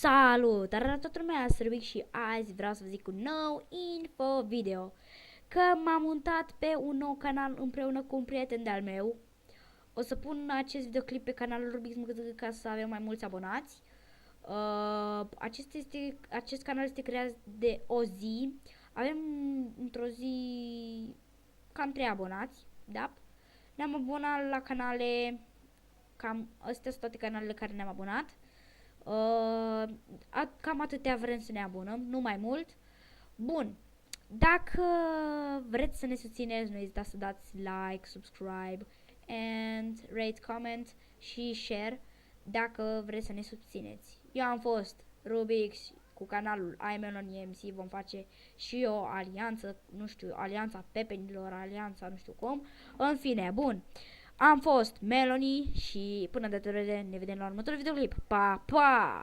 Salut! Dar toată lumea, Sărbic și azi vreau să vă zic un nou info video. Că m-am mutat pe un nou canal împreună cu un prieten de-al meu. O să pun acest videoclip pe canalul Rubix ca să avem mai mulți abonați. Acest canal este creat de o zi. Avem într-o zi cam 3 abonați, da? Ne-am abonat la canale, cam astea sunt toate canalele care ne-am abonat. Cam atâtea vrem să ne abonăm, nu mai mult. Bun, dacă vreți să ne susțineți, nu ezitați să dați like, subscribe and rate, comment și share dacă vreți să ne susțineți. Eu am fost Rubix cu canalul iMelonyMC, vom face și o alianță, nu știu, alianța pepenilor, alianța nu știu cum. În fine, bun. Am fost Melony și până data viitoare ne vedem la următorul videoclip. Pa, pa!